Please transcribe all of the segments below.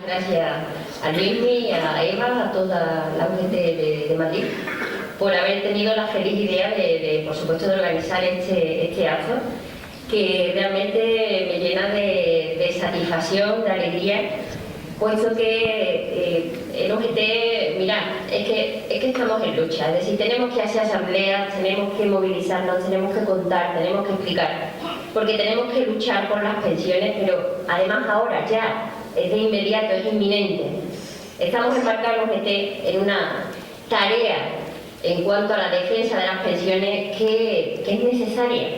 Gracias a Luismi, a Eva, a toda la UGT de Madrid, por haber tenido la feliz idea por supuesto, de organizar este acto, que realmente me llena de satisfacción, de alegría, puesto que en UGT, mirad, es que estamos en lucha, es decir, tenemos que hacer asambleas, tenemos que movilizarnos, tenemos que contar, tenemos que explicar, porque tenemos que luchar por las pensiones, pero además ahora ya, es de inmediato, es inminente. Estamos embarcados en una tarea en cuanto a la defensa de las pensiones que es necesaria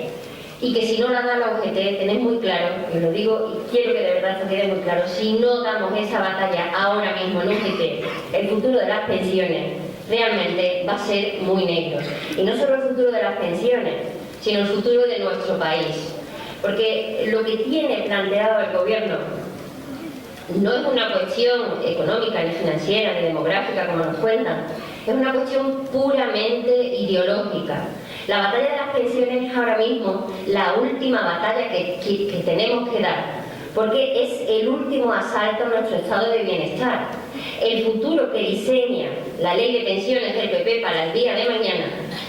y que si no la da la UGT, tened muy claro, y os lo digo y quiero que de verdad se quede muy claro, si no damos esa batalla ahora mismo en UGT, el futuro de las pensiones realmente va a ser muy negro. Y no solo el futuro de las pensiones, sino el futuro de nuestro país. Porque lo que tiene planteado el gobierno no es una cuestión económica, ni financiera, ni demográfica, como nos cuentan. Es una cuestión puramente ideológica. La batalla de las pensiones es ahora mismo la última batalla que tenemos que dar, porque es el último asalto a nuestro estado de bienestar. El futuro que diseña la ley de pensiones del PP para el día de mañana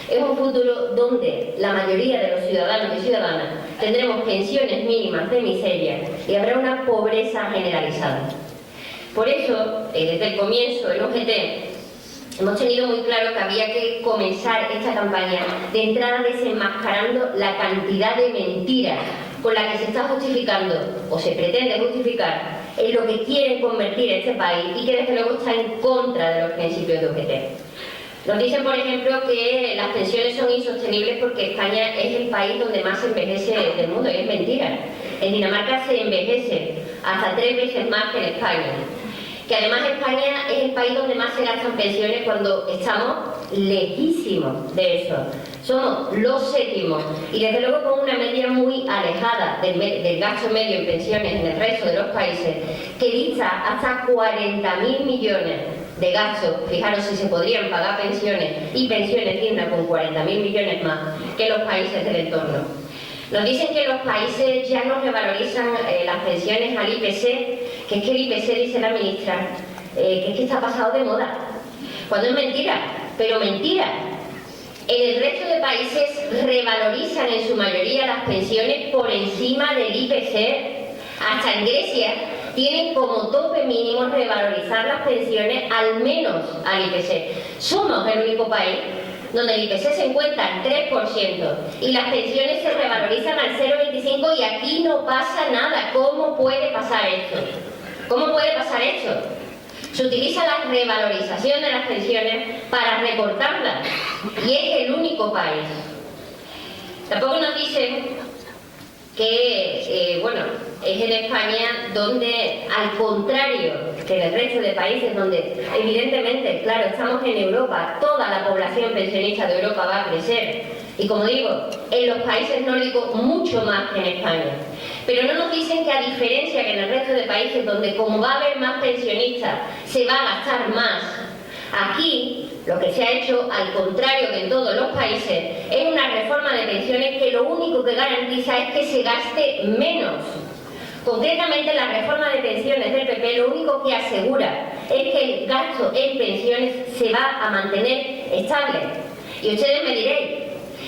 es un futuro donde la mayoría de los ciudadanos y ciudadanas tendremos pensiones mínimas de miseria y habrá una pobreza generalizada. Por eso, desde el comienzo en UGT, hemos tenido muy claro que había que comenzar esta campaña de entrada desenmascarando la cantidad de mentiras con la que se está justificando, o se pretende justificar, en lo que quieren convertir este país y que desde luego está en contra de los principios de UGT. Nos dicen, por ejemplo, que las pensiones son insostenibles porque España es el país donde más se envejece del mundo, y es mentira. En Dinamarca se envejece hasta 3 veces más que en España. Que además España es el país donde más se gastan pensiones cuando estamos lejísimos de eso. Somos los séptimos y desde luego con una media muy alejada del gasto medio en pensiones en el resto de los países, que dista hasta 40.000 millones de gastos. Fijaros si se podrían pagar pensiones y pensiones dignas con 40.000 millones más que los países del entorno. Nos dicen que los países ya no revalorizan las pensiones al IPC, que es que el IPC, dice la ministra, que es que está pasado de moda. Cuando es mentira, pero mentira. En el resto de países revalorizan en su mayoría las pensiones por encima del IPC. Hasta en Grecia tienen como tope mínimo revalorizar las pensiones al menos al IPC. Somos el único país donde el IPC se encuentra al 3% y las pensiones se revalorizan al 0,25% y aquí no pasa nada. ¿Cómo puede pasar esto? ¿Cómo puede pasar esto? Se utiliza la revalorización de las pensiones para recortarlas y es el único país. Tampoco nos dicen que, bueno, es en España donde, al contrario que en el resto de países donde evidentemente, claro, estamos en Europa, toda la población pensionista de Europa va a crecer y, como digo, en los países nórdicos mucho más que en España. Pero no nos dicen que, a diferencia que en el resto de países donde, como va a haber más pensionistas, se va a gastar más, aquí lo que se ha hecho, al contrario que en todos los países, es una reforma de pensiones que lo único que garantiza es que se gaste menos. Concretamente, la reforma de pensiones del PP lo único que asegura es que el gasto en pensiones se va a mantener estable. Y ustedes me diréis,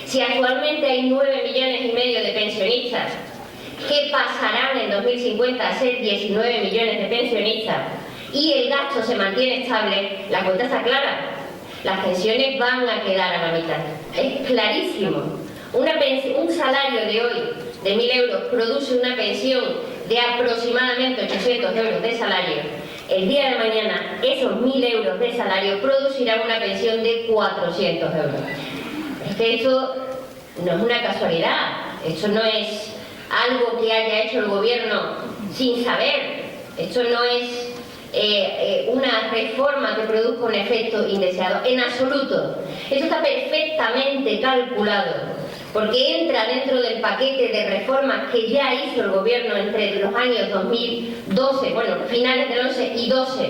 si actualmente hay 9,5 millones de pensionistas, ¿qué pasarán en 2050 a ser 19 millones de pensionistas y el gasto se mantiene estable? La cuenta está clara. Las pensiones van a quedar a la mitad. Es clarísimo. Un salario de hoy de 1.000 euros produce una pensión de aproximadamente 800 euros de salario. El día de mañana, esos 1.000 euros de salario producirán una pensión de 400 euros. Es que esto no es una casualidad. Esto no es algo que haya hecho el gobierno sin saber. Esto no es una reforma que produzca un efecto indeseado, en absoluto. Esto está perfectamente calculado, porque entra dentro del paquete de reformas que ya hizo el gobierno entre los años 2012, bueno, finales del 11 y 12,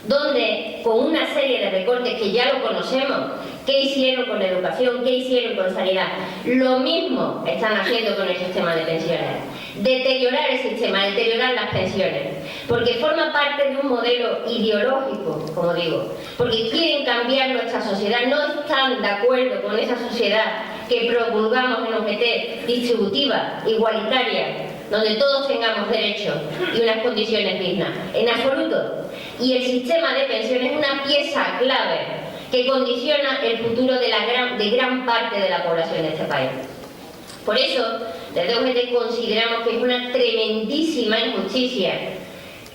donde con una serie de recortes que ya lo conocemos, ¿Qué hicieron con educación? ¿Qué hicieron con sanidad? Lo mismo están haciendo con el sistema de pensiones. Deteriorar el sistema, deteriorar las pensiones. Porque forma parte de un modelo ideológico, como digo. Porque quieren cambiar nuestra sociedad. No están de acuerdo con esa sociedad que promulgamos en OGT, distributiva, igualitaria, donde todos tengamos derechos y unas condiciones dignas. En absoluto. Y el sistema de pensiones es una pieza clave que condiciona el futuro de gran parte de la población de este país. Por eso, desde OGT consideramos que es una tremendísima injusticia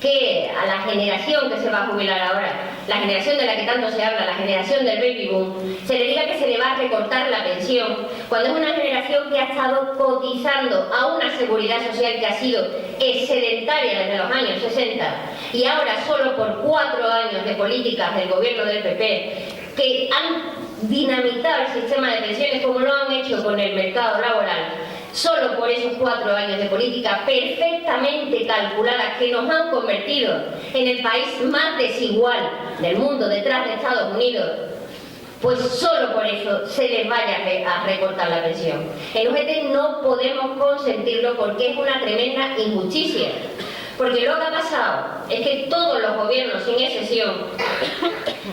que a la generación que se va a jubilar ahora, la generación de la que tanto se habla, la generación del baby boom, se le diga que se le va a recortar la pensión, cuando es una generación que ha estado cotizando a una seguridad social que ha sido excedentaria desde los años 60 y ahora solo por 4 años de políticas del gobierno del PP que han dinamitado el sistema de pensiones como lo han hecho con el mercado laboral, solo por esos 4 años de política perfectamente calculadas que nos han convertido en el país más desigual del mundo detrás de Estados Unidos, pues solo por eso se les vaya a recortar la pensión. En UGT no podemos consentirlo porque es una tremenda injusticia. Porque lo que ha pasado es que todos los gobiernos, sin excepción,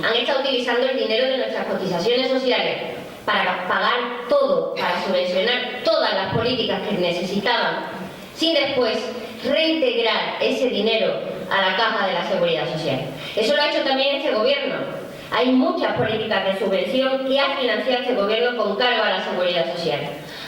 han estado utilizando el dinero de nuestras cotizaciones sociales para pagar todo, para subvencionar todas las políticas que necesitaban, sin después reintegrar ese dinero a la caja de la Seguridad Social. Eso lo ha hecho también este gobierno. Hay muchas políticas de subvención que ha financiado este gobierno con cargo a la Seguridad Social.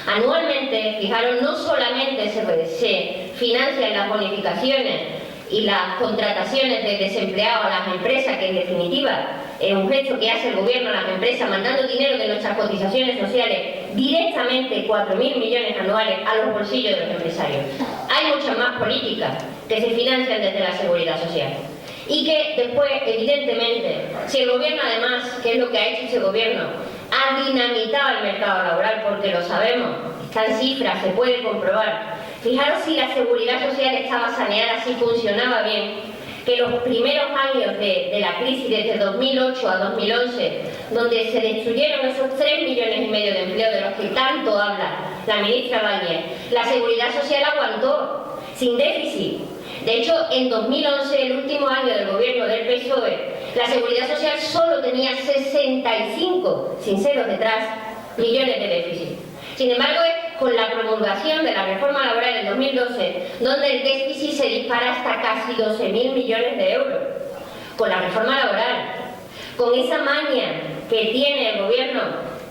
Anualmente, fijaros, no solamente se financian las bonificaciones y las contrataciones de desempleados a las empresas, que en definitiva es un gesto que hace el gobierno a las empresas, mandando dinero de nuestras cotizaciones sociales directamente, 4.000 millones anuales, a los bolsillos de los empresarios. Hay muchas más políticas que se financian desde la Seguridad Social. Y que después, evidentemente, si el gobierno además, que es lo que ha hecho ese gobierno, ha dinamitado el mercado laboral, porque lo sabemos, están cifras, se puede comprobar. Fijaros si la seguridad social estaba saneada, si funcionaba bien, que los primeros años de la crisis, desde 2008 a 2011, donde se destruyeron esos 3,5 millones de empleos de los que tanto habla la ministra Bañez, la seguridad social aguantó, sin déficit. De hecho, en 2011, el último año del gobierno del PSOE, la Seguridad Social solo tenía 65, sin ceros detrás, millones de déficit. Sin embargo, es con la promulgación de la reforma laboral en 2012, donde el déficit se dispara hasta casi 12.000 millones de euros. Con la reforma laboral, con esa maña que tiene el gobierno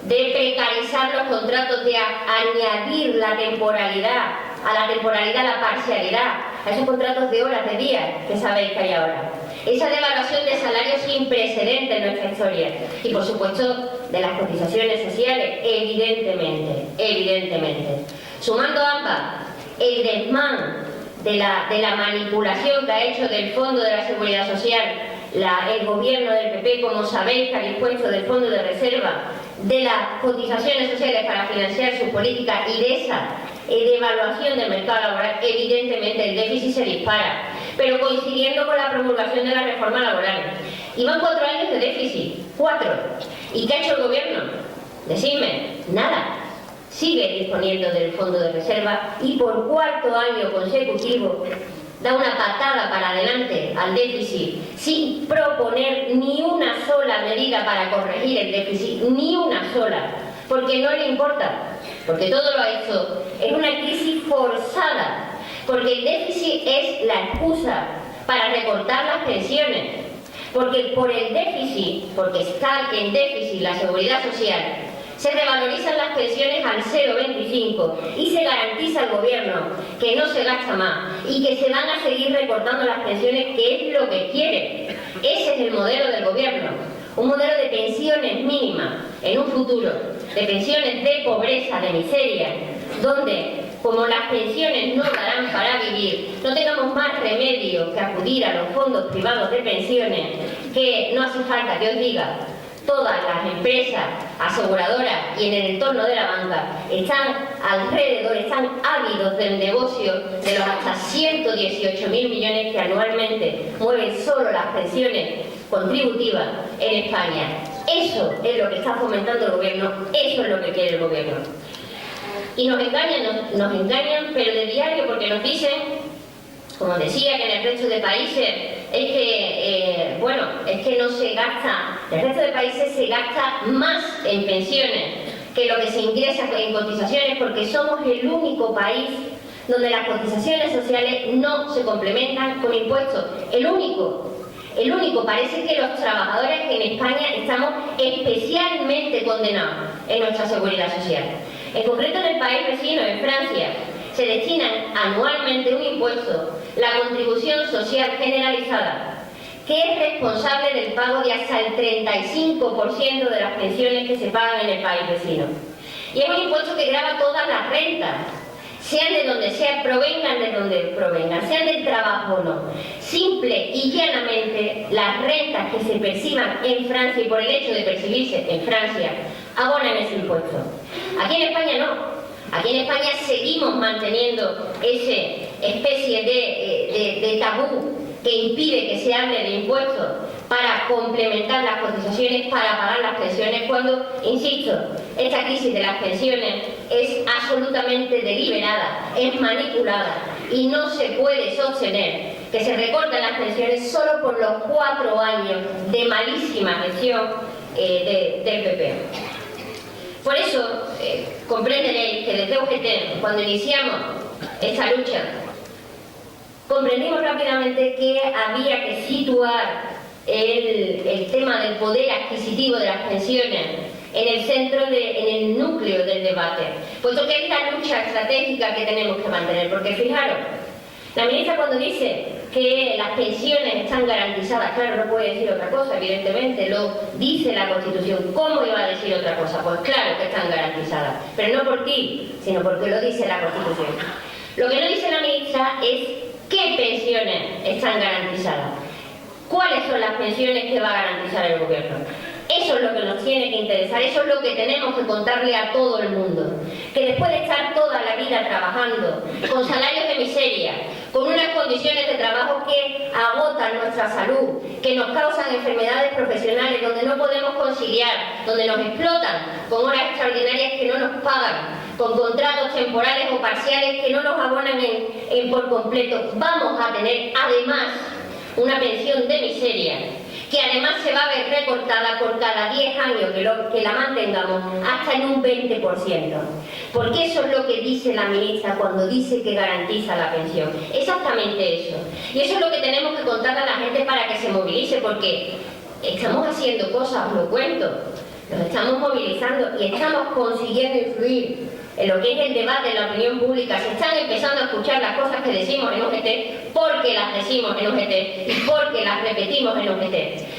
de precarizar los contratos, de añadir la temporalidad, a la temporalidad la parcialidad, a esos contratos de horas, de días que sabéis que hay ahora. Esa devaluación de salarios sin precedente en nuestra historia. Y por supuesto de las cotizaciones sociales, evidentemente. Sumando ambas, el desmán de la manipulación que ha hecho del Fondo de la Seguridad Social el gobierno del PP, como sabéis, que ha dispuesto del Fondo de Reserva, de las cotizaciones sociales para financiar su política y de esa devaluación del mercado laboral, evidentemente el déficit se dispara, pero coincidiendo con la promulgación de la reforma laboral. Iban 4 años de déficit, 4. ¿Y qué ha hecho el gobierno? Decidme, nada. Sigue disponiendo del Fondo de Reserva y por 4º año consecutivo da una patada para adelante al déficit sin proponer ni una sola medida para corregir el déficit, ni una sola, porque no le importa, porque todo lo ha hecho. Es una crisis forzada, porque el déficit es la excusa para recortar las pensiones, porque por el déficit, porque está en déficit la seguridad social, se revalorizan las pensiones al 0,25 y se garantiza al gobierno que no se gasta más y que se van a seguir recortando las pensiones, que es lo que quiere. Ese es el modelo del gobierno, un modelo de pensiones mínimas en un futuro, de pensiones de pobreza, de miseria, donde, como las pensiones no darán para vivir, no tengamos más remedio que acudir a los fondos privados de pensiones, que no hace falta que os diga todas las empresas aseguradoras y en el entorno de la banca están alrededor, están ávidos del negocio de los hasta 118.000 millones que anualmente mueven solo las pensiones contributivas en España. Eso es lo que está fomentando el gobierno, eso es lo que quiere el gobierno. Y nos engañan, pero de diario, porque nos dicen, como decía, que en el resto de países es que, bueno, es que no se gasta, en el resto de países se gasta más en pensiones que lo que se ingresa en cotizaciones, porque somos el único país donde las cotizaciones sociales no se complementan con impuestos. El único. Parece que los trabajadores en España estamos especialmente condenados en nuestra seguridad social. En concreto, en el país vecino, en Francia, se destinan anualmente un impuesto, la contribución social generalizada, que es responsable del pago de hasta el 35% de las pensiones que se pagan en el país vecino. Y es un impuesto que grava todas las rentas, sean de donde sean, provengan de donde provengan, sean del trabajo o no. Simple y llanamente, las rentas que se perciban en Francia, y por el hecho de percibirse en Francia, abonan ese impuesto. Aquí en España no. Aquí en España seguimos manteniendo esa especie de tabú que impide que se hable de impuestos para complementar las cotizaciones, para pagar las pensiones, cuando, insisto, esta crisis de las pensiones es absolutamente deliberada, es manipulada y no se puede sostener que se recorten las pensiones solo por los 4 años de malísima gestión del PP. Por eso, comprenderéis que desde UGT, cuando iniciamos esta lucha, comprendimos rápidamente que había que situar el tema del poder adquisitivo de las pensiones en el centro, en el núcleo del debate, puesto que es la lucha estratégica que tenemos que mantener. Porque fijaros, la ministra cuando dice que las pensiones están garantizadas, claro, no puede decir otra cosa, evidentemente, lo dice la Constitución. ¿Cómo iba a decir otra cosa? Pues claro que están garantizadas, pero no por ti, sino porque lo dice la Constitución. Lo que no dice la ministra es qué pensiones están garantizadas, cuáles son las pensiones que va a garantizar el gobierno. Eso es lo que nos tiene que interesar, eso es lo que tenemos que contarle a todo el mundo. Que después de estar toda la vida trabajando, con salarios de miseria, con unas condiciones de trabajo que agotan nuestra salud, que nos causan enfermedades profesionales, donde no podemos conciliar, donde nos explotan con horas extraordinarias que no nos pagan, con contratos temporales o parciales que no nos abonan por completo, vamos a tener además una pensión de miseria, que además se va a ver recortada por cada 10 años que la mantengamos hasta en un 20%. Porque eso es lo que dice la ministra cuando dice que garantiza la pensión. Exactamente eso. Y eso es lo que tenemos que contar a la gente para que se movilice, porque estamos haciendo cosas, os lo cuento. Nos estamos movilizando y estamos consiguiendo influir en lo que es el debate de la opinión pública. Se están empezando a escuchar las cosas que decimos en UGT porque las decimos en UGT y porque las repetimos en UGT.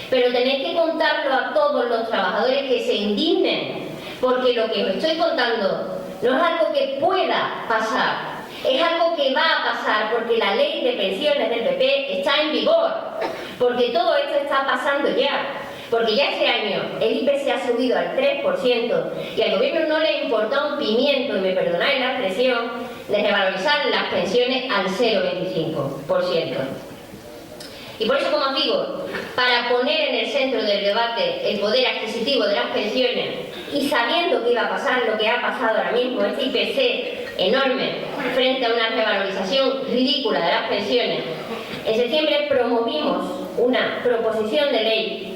Pero tenéis que contarlo a todos los trabajadores que se indignen, porque lo que os estoy contando no es algo que pueda pasar, es algo que va a pasar, porque la ley de pensiones del PP está en vigor, porque todo esto está pasando ya. Porque ya este año el IPC ha subido al 3% y al gobierno no le importa un pimiento, y me perdonáis la expresión, de revalorizar las pensiones al 0,25%. Y por eso, como os digo, para poner en el centro del debate el poder adquisitivo de las pensiones y sabiendo que iba a pasar lo que ha pasado ahora mismo, este IPC enorme frente a una revalorización ridícula de las pensiones, en septiembre promovimos una proposición de ley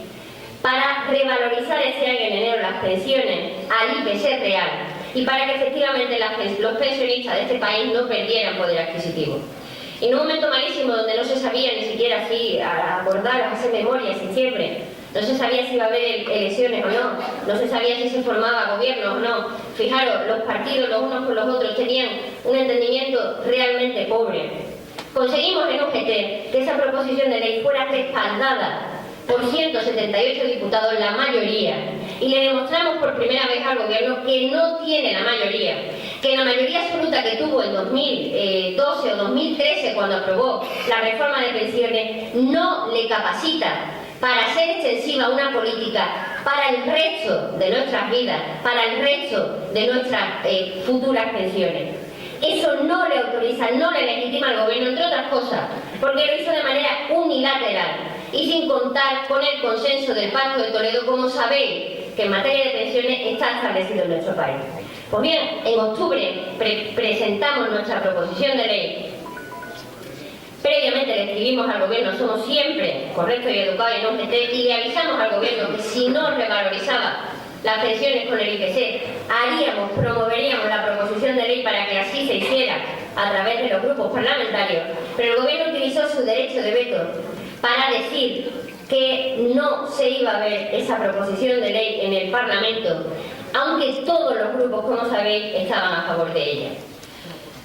para revalorizar este año en enero las pensiones al IPC real y para que efectivamente los pensionistas de este país no perdieran poder adquisitivo. En un momento malísimo donde no se sabía ni siquiera si acordar, hacer memoria en septiembre, no se sabía si iba a haber elecciones o no, no se sabía si se formaba gobierno o no. Fijaros, los partidos los unos con los otros tenían un entendimiento realmente pobre. Conseguimos en UGT que esa proposición de ley fuera respaldada por 178 diputados, la mayoría, y le demostramos por primera vez al gobierno que no tiene la mayoría, que la mayoría absoluta que tuvo en 2012 o 2013 cuando aprobó la reforma de pensiones no le capacita para ser extensiva una política para el resto de nuestras vidas, para el resto de nuestras futuras pensiones. Eso no le autoriza, no le legitima al gobierno, entre otras cosas, porque lo hizo de manera unilateral y sin contar con el consenso del Pacto de Toledo, como sabéis que en materia de pensiones está establecido en nuestro país. Pues bien, en octubre presentamos nuestra proposición de ley. Previamente le escribimos al gobierno, somos siempre correctos y educados en OGT, y le avisamos al gobierno que si no revalorizaba las pensiones con el IPC, promoveríamos la proposición de ley para que así se hiciera a través de los grupos parlamentarios, pero el gobierno utilizó su derecho de veto para decir que no se iba a ver esa proposición de ley en el Parlamento, aunque todos los grupos, como sabéis, estaban a favor de ella.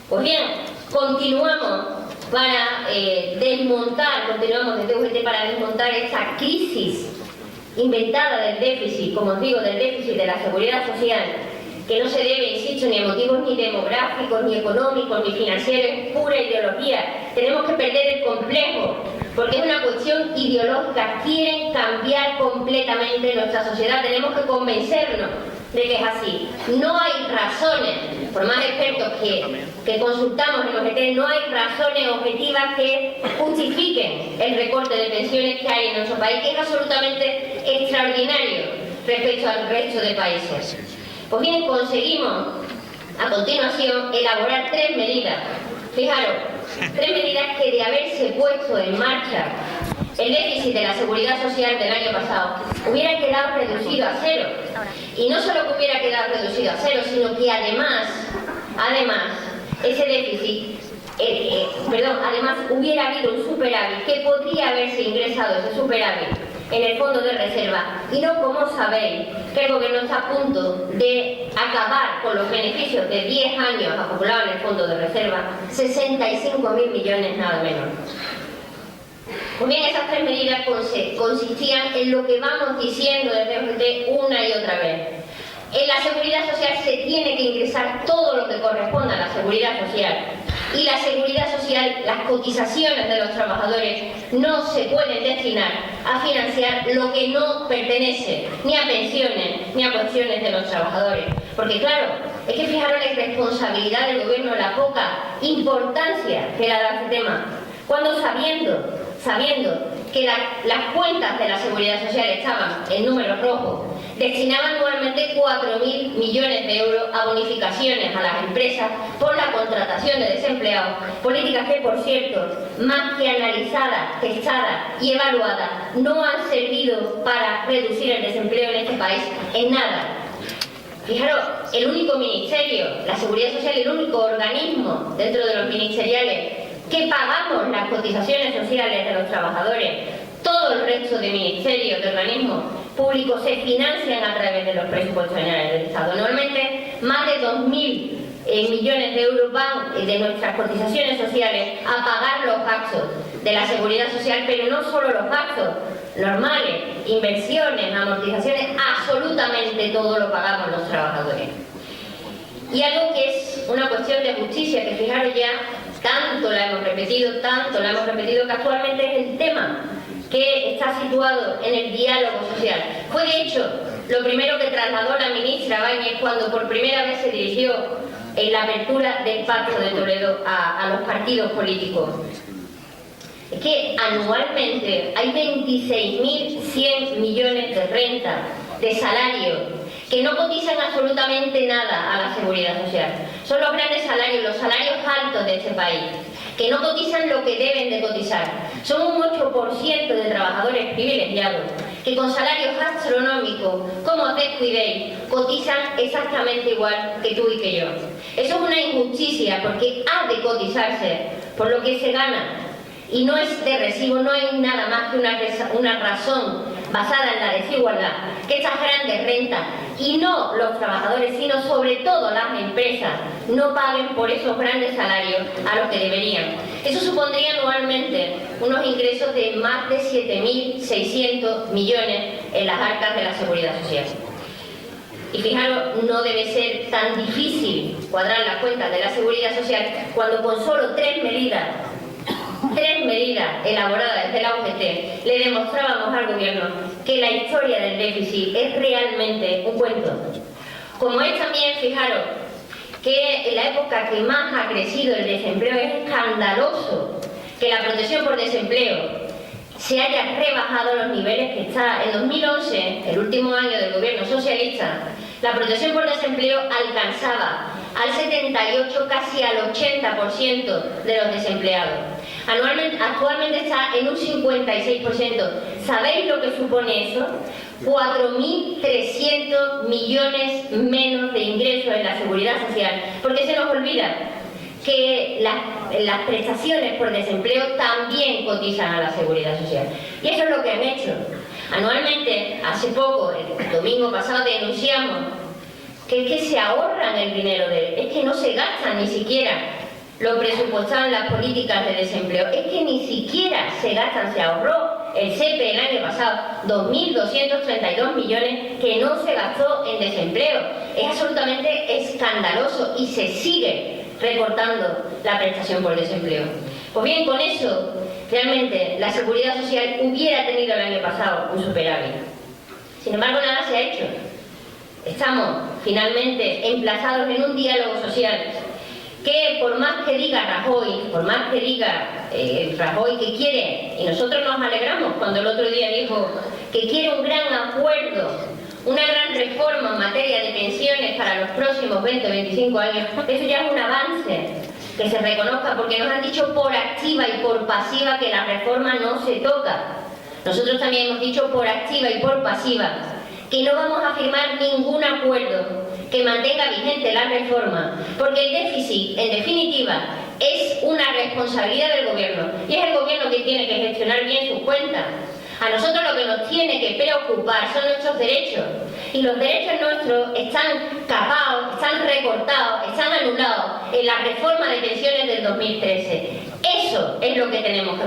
Pues bien, continuamos desde UGT para desmontar esta crisis inventada del déficit, como os digo, del déficit de la seguridad social, que no se debe, insisto, ni a motivos ni demográficos, ni económicos, ni financieros, es pura ideología. Tenemos que perder el complejo, porque es una cuestión ideológica. Quieren cambiar completamente nuestra sociedad, tenemos que convencernos de que es así. No hay razones, por más expertos que consultamos en OGT, no hay razones objetivas que justifiquen el recorte de pensiones que hay en nuestro país, que es absolutamente extraordinario respecto al resto de países. Pues bien, conseguimos a continuación elaborar 3 medidas. Fijaros, 3 medidas que de haberse puesto en marcha el déficit de la seguridad social del año pasado hubiera quedado reducido a 0. Y no solo que hubiera quedado reducido a 0, sino que además ese déficit, además hubiera habido un superávit, que podría haberse ingresado ese superávit en el fondo de reserva, y no como sabéis que el gobierno está a punto de acabar con los beneficios de 10 años acumulados en el fondo de reserva, 65.000 millones nada menos. Pues bien, esas 3 medidas consistían en lo que vamos diciendo desde OGT una y otra vez. En la seguridad social se tiene que ingresar todo lo que corresponda a la seguridad social. Y la seguridad social, las cotizaciones de los trabajadores, no se pueden destinar a financiar lo que no pertenece ni a pensiones ni a cuestiones de los trabajadores. Porque claro, es que fijaros la irresponsabilidad del gobierno, la poca importancia que le da este tema, cuando sabiendo que las cuentas de la seguridad social estaban en números rojos, destinaban anualmente 4.000 millones de euros a bonificaciones a las empresas por la contratación de desempleados, políticas que, por cierto, más que analizadas, testadas y evaluadas, no han servido para reducir el desempleo en este país en nada. Fijaros, el único ministerio, la Seguridad Social, el único organismo dentro de los ministeriales que pagamos las cotizaciones sociales de los trabajadores, todo el resto de ministerios, de organismos públicos se financian a través de los presupuestos generales del Estado. Normalmente más de 2.000 millones de euros van de nuestras cotizaciones sociales a pagar los gastos de la seguridad social, pero no solo los gastos normales, inversiones, amortizaciones, absolutamente todo lo pagamos los trabajadores. Y algo que es una cuestión de justicia, que fijaros ya, tanto la hemos repetido, que actualmente es el tema que está situado en el diálogo social. Fue de hecho lo primero que trasladó la ministra Báñez cuando por primera vez se dirigió en la apertura del Pacto de Toledo a los partidos políticos. Es que anualmente hay 26.100 millones de renta, de salario, que no cotizan absolutamente nada a la seguridad social. Son los grandes salarios, los salarios altos de este país, que no cotizan lo que deben de cotizar. Son un 8% de trabajadores privilegiados, que con salarios astronómicos, como os descuidéis, cotizan exactamente igual que tú y que yo. Eso es una injusticia, porque ha de cotizarse por lo que se gana. Y no es de recibo, no hay nada más que una razón basada en la desigualdad, que estas grandes rentas, y no los trabajadores, sino sobre todo las empresas, no paguen por esos grandes salarios a los que deberían. Eso supondría anualmente unos ingresos de más de 7.600 millones en las arcas de la seguridad social. Y fijaros, no debe ser tan difícil cuadrar las cuentas de la seguridad social cuando con solo 3 medidas 3 medidas elaboradas desde la UGT le demostrábamos al Gobierno que la historia del déficit es realmente un cuento. Como es también, fijaros, que en la época que más ha crecido el desempleo es escandaloso que la protección por desempleo se haya rebajado los niveles que está. En 2011, el último año del Gobierno socialista, la protección por desempleo alcanzaba al 78, casi al 80% de los desempleados. Actualmente está en un 56%. ¿Sabéis lo que supone eso? 4.300 millones menos de ingresos en la seguridad social, porque se nos olvida que las prestaciones por desempleo también cotizan a la seguridad social. Y eso es lo que han hecho. Anualmente, hace poco, el domingo pasado, denunciamos que es que se ahorran el dinero es que no se gastan ni siquiera lo presupuestado en las políticas de desempleo, es que ni siquiera se gastan, se ahorró el SEPE el año pasado, 2.232 millones que no se gastó en desempleo. Es absolutamente escandaloso y se sigue recortando la prestación por desempleo. Pues bien, con eso, realmente la Seguridad Social hubiera tenido el año pasado un superávit. Sin embargo, nada se ha hecho. Estamos finalmente emplazados en un diálogo social que, por más que diga Rajoy, por más que diga Rajoy que quiere, y nosotros nos alegramos cuando el otro día dijo que quiere un gran acuerdo, una gran reforma en materia de pensiones para los próximos 20 o 25 años, eso ya es un avance, que se reconozca, porque nos han dicho por activa y por pasiva que la reforma no se toca. Nosotros también hemos dicho por activa y por pasiva que no vamos a firmar ningún acuerdo que mantenga vigente la reforma, porque el déficit, en definitiva, es una responsabilidad del Gobierno, y es el Gobierno que tiene que gestionar bien sus cuentas. A nosotros lo que nos tiene que preocupar son nuestros derechos, y los derechos nuestros están capados, están recortados, están anulados en la reforma de pensiones del 2013. Eso es lo que tenemos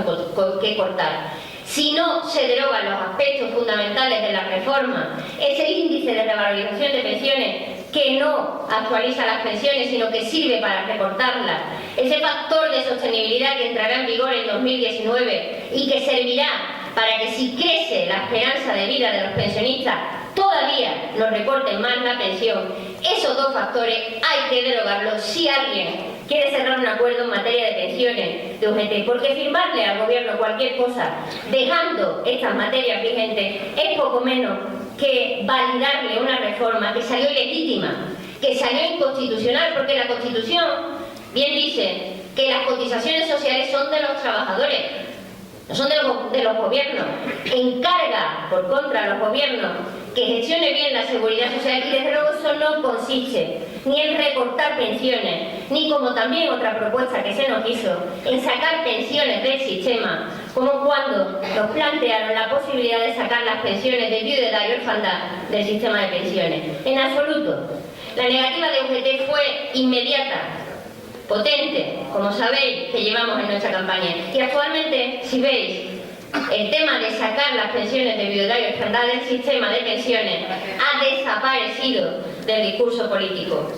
que cortar. Si no se derogan los aspectos fundamentales de la reforma, ese índice de revalorización de pensiones que no actualiza las pensiones, sino que sirve para recortarlas, ese factor de sostenibilidad que entrará en vigor en 2019 y que servirá para que, si crece la esperanza de vida de los pensionistas, todavía nos recorten más la pensión. Esos dos factores hay que derogarlos si alguien quiere cerrar un acuerdo en materia de pensiones de UGT, porque firmarle al Gobierno cualquier cosa dejando estas materias vigentes es poco menos que validarle una reforma que salió ilegítima, que salió inconstitucional, porque la Constitución bien dice que las cotizaciones sociales son de los trabajadores, no son de los gobiernos. Encarga por contra a los gobiernos que gestione bien la seguridad social, y desde luego eso no consiste ni en recortar pensiones, ni, como también otra propuesta que se nos hizo, en sacar pensiones del sistema, como cuando nos plantearon la posibilidad de sacar las pensiones de viudedad y orfandad del sistema de pensiones. En absoluto. La negativa de UGT fue inmediata, potente, como sabéis que llevamos en nuestra campaña. Y actualmente, si veis, el tema de sacar las pensiones de viudedad y orfandad del sistema de pensiones ha desaparecido del discurso político.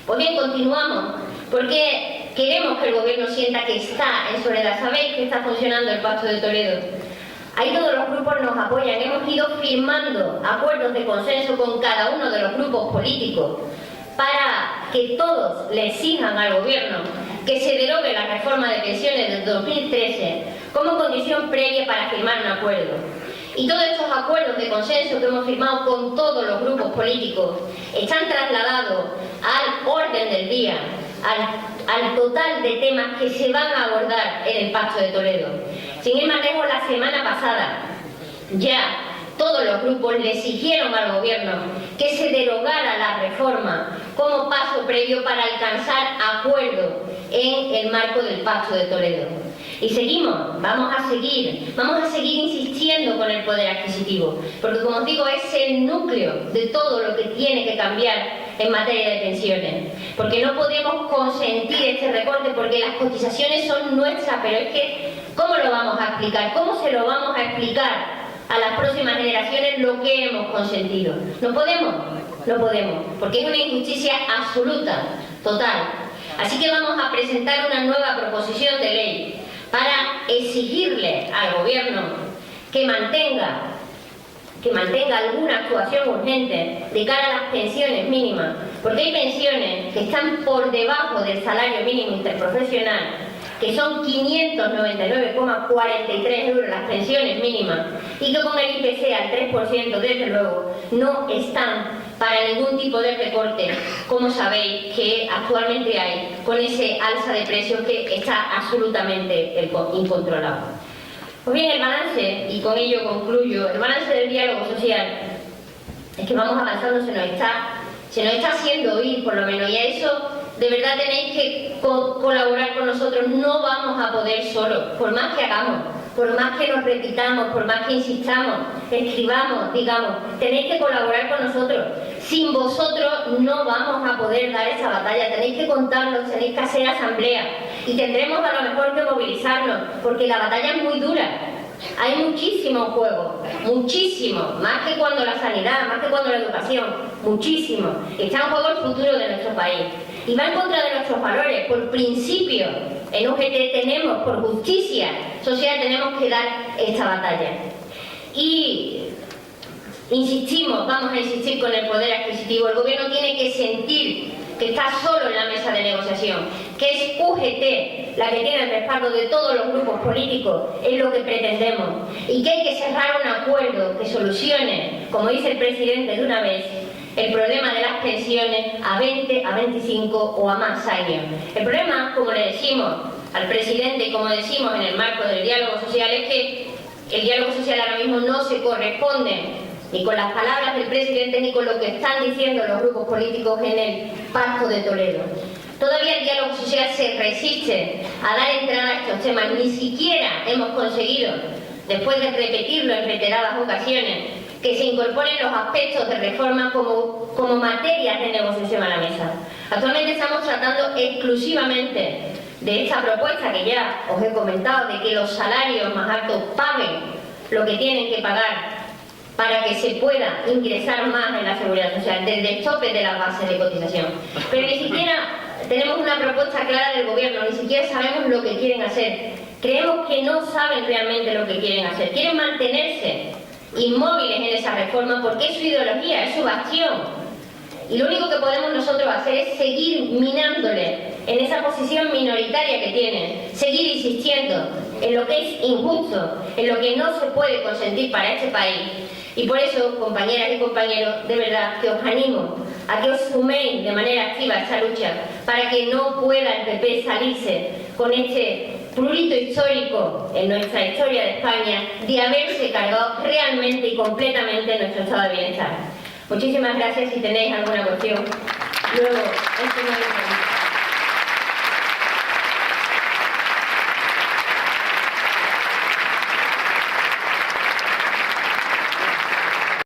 Pues bien, continuamos, porque queremos que el Gobierno sienta que está en soledad. Sabéis que está funcionando el Pacto de Toledo. Ahí todos los grupos nos apoyan. Hemos ido firmando acuerdos de consenso con cada uno de los grupos políticos para que todos le exijan al Gobierno que se derogue la reforma de pensiones del 2013 como condición previa para firmar un acuerdo. Y todos estos acuerdos de consenso que hemos firmado con todos los grupos políticos están trasladados al orden del día, al total de temas que se van a abordar en el Pacto de Toledo. Sin ir más lejos, la semana pasada ya todos los grupos le exigieron al Gobierno que se derogara la reforma como paso previo para alcanzar acuerdo en el marco del Pacto de Toledo. Y seguimos, vamos a seguir insistiendo con el poder adquisitivo, porque, como os digo, es el núcleo de todo lo que tiene que cambiar en materia de pensiones, porque no podemos consentir este recorte, porque las cotizaciones son nuestras, pero es que, ¿cómo lo vamos a explicar? ¿Cómo se lo vamos a explicar a las próximas generaciones lo que hemos consentido? No podemos, porque es una injusticia absoluta, total. Así que vamos a presentar una nueva proposición de ley para exigirle al Gobierno que mantenga alguna actuación urgente de cara a las pensiones mínimas, porque hay pensiones que están por debajo del salario mínimo interprofesional, que son 599,43 euros las pensiones mínimas, y que con el IPC al 3%, desde luego, no están para ningún tipo de recorte, como sabéis que actualmente hay, con ese alza de precios que está absolutamente incontrolado. Pues bien, el balance, y con ello concluyo, el balance del diálogo social es que vamos avanzando, se nos está haciendo oír, por lo menos, y a eso de verdad tenéis que colaborar con nosotros. No vamos a poder solos, por más que hagamos, por más que nos repitamos, por más que insistamos, escribamos, digamos, tenéis que colaborar con nosotros. Sin vosotros no vamos a poder dar esa batalla, tenéis que contarnos, tenéis que hacer asamblea y tendremos a lo mejor que movilizarnos, porque la batalla es muy dura. Hay muchísimo en juego, muchísimo, más que cuando la sanidad, más que cuando la educación, muchísimo. Está en juego el futuro de nuestro país y va en contra de nuestros valores. Por principio, en UGT tenemos, por justicia social, tenemos que dar esta batalla. Y insistimos, vamos a insistir con el poder adquisitivo. El Gobierno tiene que sentir que está solo en la mesa de negociación, que es UGT la que tiene el respaldo de todos los grupos políticos, es lo que pretendemos, y que hay que cerrar un acuerdo que solucione, como dice el presidente de una vez, el problema de las pensiones a 20, a 25 o a más años. El problema, como le decimos al presidente y como decimos en el marco del diálogo social, es que el diálogo social ahora mismo no se corresponde ni con las palabras del presidente ni con lo que están diciendo los grupos políticos en el Pacto de Toledo. Todavía el diálogo social se resiste a dar entrada a estos temas. Ni siquiera hemos conseguido, después de repetirlo en reiteradas ocasiones, que se incorporen los aspectos de reforma como materias de negociación a la mesa. Actualmente estamos tratando exclusivamente de esta propuesta que ya os he comentado, de que los salarios más altos paguen lo que tienen que pagar para que se pueda ingresar más en la seguridad social, desde el tope de la base de cotización. Pero ni siquiera tenemos una propuesta clara del Gobierno, ni siquiera sabemos lo que quieren hacer. Creemos que no saben realmente lo que quieren hacer. Quieren mantenerse inmóviles en esa reforma porque es su ideología, es su bastión. Y lo único que podemos nosotros hacer es seguir minándole en esa posición minoritaria que tienen, seguir insistiendo en lo que es injusto, en lo que no se puede consentir para este país. Y por eso, compañeras y compañeros, de verdad que os animo a que os suméis de manera activa a esta lucha para que no pueda el PP salirse con este prurito histórico en nuestra historia de España de haberse cargado realmente y completamente nuestro estado de bienestar. Muchísimas gracias. Si tenéis alguna cuestión, luego,